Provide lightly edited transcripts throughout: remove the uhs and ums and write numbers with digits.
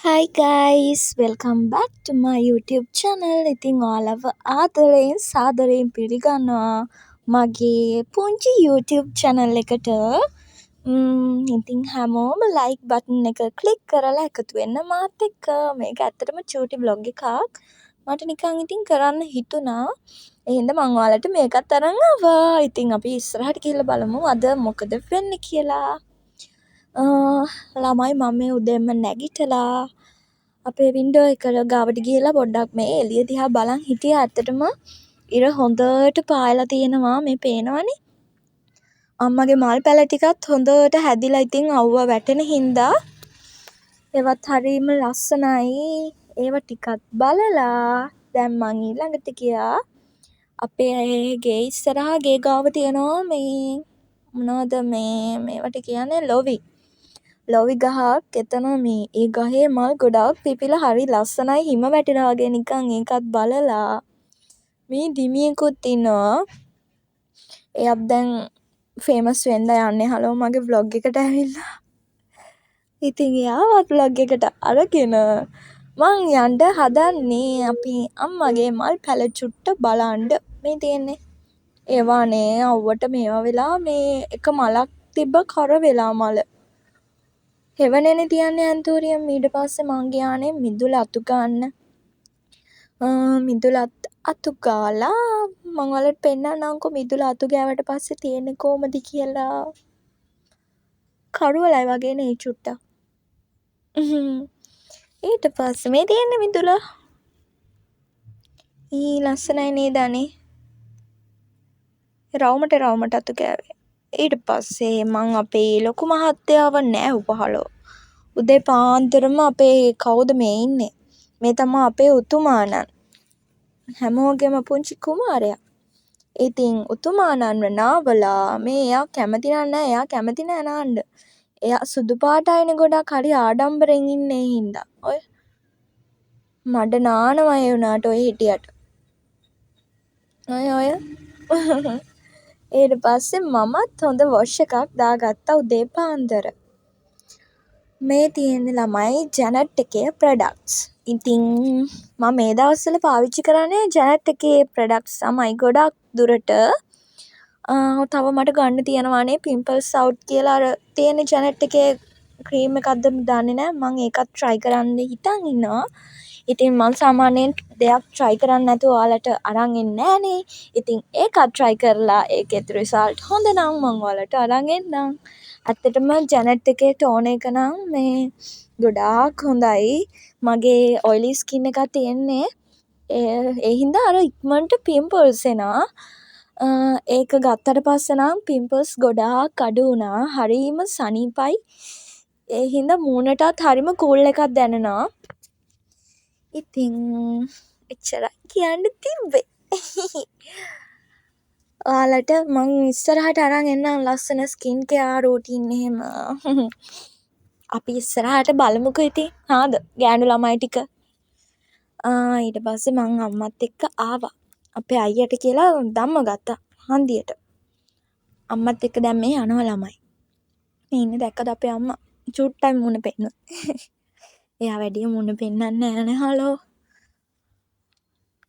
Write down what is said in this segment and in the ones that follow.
Hi guys, welcome back to my YouTube channel. ඉතින් ඔයාලව ආදරයෙන් සාදරයෙන් පිළිගන්නවා මගේ පුංචි YouTube channel එකට. ඉතින් හැමෝම like button එක click කරලා එකතු වෙන්න මාත් එක්ක. මේක ඇත්තටම චූටි vlog එකක්. මට නිකන් ඉතින් කරන්න හිතුණා. ඒ හින්දා මම ඔයාලට මේකත් අරන් ආවා. ඉතින් අපි ඉස්සරහට ගිහලා බලමු අද මොකද වෙන්නේ කියලා. ළමයි මම මේ උදේම නැගිටලා අපේ වින්ඩෝ එක ගාවට ගිහලා පොඩ්ඩක් මේ එළිය දිහා බලන් හිටියා. ඇත්තටම ඉර හොඳට පායලා තියෙනවා මේ පේනවනේ. අම්මගේ මල් පැල ටිකත් හොඳට හැදිලා ඉතින් අවුව වැටෙන හින්දා ඒවත් හරීම ලස්සනයි. ඒව ටිකක් බලලා දැන් මං ඊළඟට ගියා අපේ ගේ ඉස්සරහා ගේ ගාව තියෙනවා මේ මොනවද මේවට කියන්නේ ලොවි ගහක්. එතන මේ ඒ ගහේ මල් ගොඩාක් පිපිලා හරි ලස්සනයි. හිම වැටෙනවා වගේ නිකන් ඒකත් බලලා මේ දිමියෙකුත් ඉන්නවා. එයාත් දැන් ෆේමස් වෙන්න යන්නේ. හලෝ මගේ vlog එකට ඇවිල්ලා. ඉතින් එයාවත් vlog එකට අරගෙන මං යන්න හදන්නේ අපි අම්මගේ මල් පැල චුට්ට බලන්න. මේ තියෙන්නේ ඒවානේ අවුවට මේවා වෙලා මේ එක මලක් තිබ්බ කර වෙලා මල. හෙවනේනේ තියන්නේ ඇන්තූරියම්. ඊට පස්සේ මං ගියානේ මිදුල අතු ගන්න. මිදුලත් අතු ගාලා මං ඔයාලට පෙන්නන්නම්කෝ මිදුල අතු ගෑවට පස්සේ තියෙන්නේ කොහමද කියලා. කරුවලයි වගේ නේ චුට්ටක්. ඊට පස්සේ මේ තියෙන්නේ මිදුල. ලස්සනයි නේද අනේ. රවුමට අතු ගෑවේ. ඊට පස්සේ මං අපේ ලොකු මහත්තයාව නෑ උපහලෝ. උදේ පාන්දරම අපේ කවුද මේ ඉන්නේ? මේ තමයි අපේ උතුමාණන්. හැමෝගෙම පුංචි කුමාරයා. ඉතින් උතුමාණන්ව නාවලා මේ එයා කැමති නෑ. එයා කැමති නෑ නාන්න. එයා සුදු පාටයිනේ ගොඩක් හරි ආඩම්බරෙන් ඉන්නේ හින්දා. ඔය මඩ නානවා ඒ උනාට ඔය හිටියට. ඔය ඊට පස්සේ මමත් හොඳ වොෂ් එකක් දාගත්තා උදේ පාන්දර. මේ තියෙන්නේ ළමයි ජැනට් එකේ ප්‍රොඩක්ට්ස්. ඉතින් මම මේ දවස්වල පාවිච්චි කරන්නේ ජැනට් එකේ ප්‍රොඩක්ට්ස් තමයි ගොඩක් දුරට. තව මට ගන්න තියෙනවානේ පිම්පල්ස් අවුට් කියලා අර තියෙන ජැනට් එකේ ක්‍රීම් එකක්ද දන්නේ නැහැ. මම ඒකත් try කරන්න හිතන් ඉන්නවා. ඉතින් මම සාමාන්‍යයෙන් දෙයක් try කරන්නේ නැතුව ඔයාලට අරන් එන්නේ නැහනේ. ඉතින් ඒකත් try කරලා ඒකෙත් result හොඳ නම් මම ඔයාලට අරන් එන්නම්. ඇත්තටම ජැනට් එකේ ටෝන් එක නම් මේ ගොඩාක් හොඳයි. මගේ ඔයිලි ස්කින් එකක් තියෙන්නේ. ඒ හින්දා අර ඉක්මනට පිම්පල්ස් එනවා. ඒක ගත්තට පස්සේ නම් පිම්පල්ස් ගොඩාක් අඩු වුණා. හරීම සනීපයි. ඒ හින්දා මූණටත් හරිම කූල් එකක් දැනෙනවා. ඉතින් එච්චරයි කියන්න තිබ්බේ. ඔයාලට මං ඉස්සරහට අරන් එන්නම් ලස්සන ස්කින් කෙයාර් රූටින් එහෙම. අපි ඉස්සරහට බලමුකෝ ඉතින්. හාද ගෑනු ළමයි ටික. ඊට පස්සේ මං අම්මත් එක්ක ආවා. අපේ අයියට කියලා ධම්ම ගත්තා හන්දියට. අම්මත් එක්ක දැන් මේ යනවා ළමයි. මේ ඉන්නේ දැක්කද අපේ අම්මා. චුට්ටයි මුණ පෙන්නුත්. එයා වැඩිය මුණ පෙන්නන්නේ නෑනේ හලෝ.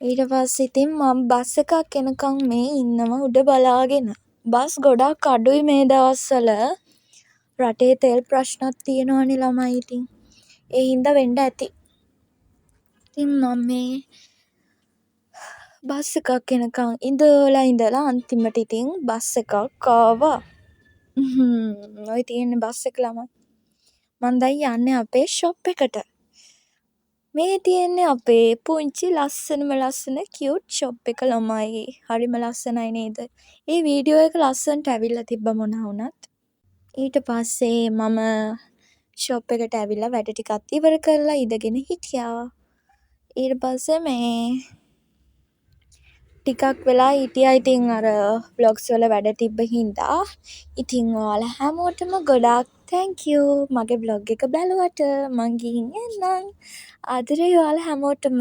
ඊට පස්සේ ඉතින් මම බස් එකක් එනකන් මේ ඉන්නවා උඩ බලාගෙන. බස් ගොඩක් අඩුයි මේ දවස්වල. රටේ තෙල් ප්‍රශ්නත් තියෙනවනේ ළමයි ඉතින්. ඒ හින්දා වෙන්න ඇති. ඉතින් මම මේ බස් එකක් එනකන් ඉඳලා අන්තිමට ඉතින් බස් එකක් ආවා. ඔය තියෙන්නේ බස් එක ළමයි. මම දැන් යන්නේ අපේ ෂොප් එකට. මේ තියෙන්නේ අපේ පුංචි ලස්සන කියුට් ෂොප් එක ළමයි. හරිම ලස්සනයි නේද? මේ වීඩියෝ එක ලස්සනට ඇවිල්ලා තිබ්බ මොනා වුණත්. ඊට පස්සේ මම ෂොප් එකට ඇවිල්ලා වැඩ ටිකක් ඉවර කරලා ඉඳගෙන හිටියා. ඊට පස්සේ මේ ටිකක් වෙලා හිටියා. ඉතින් අර vlogs වල වැඩ තිබ්බ හින්දා. ඉතින් ඔයාලා හැමෝටම ගොඩාක් thank you මගේ vlog එක බැලුවට. මං ගිහින් එන්නම්. ආදරේ ඔයාලා හැමෝටම.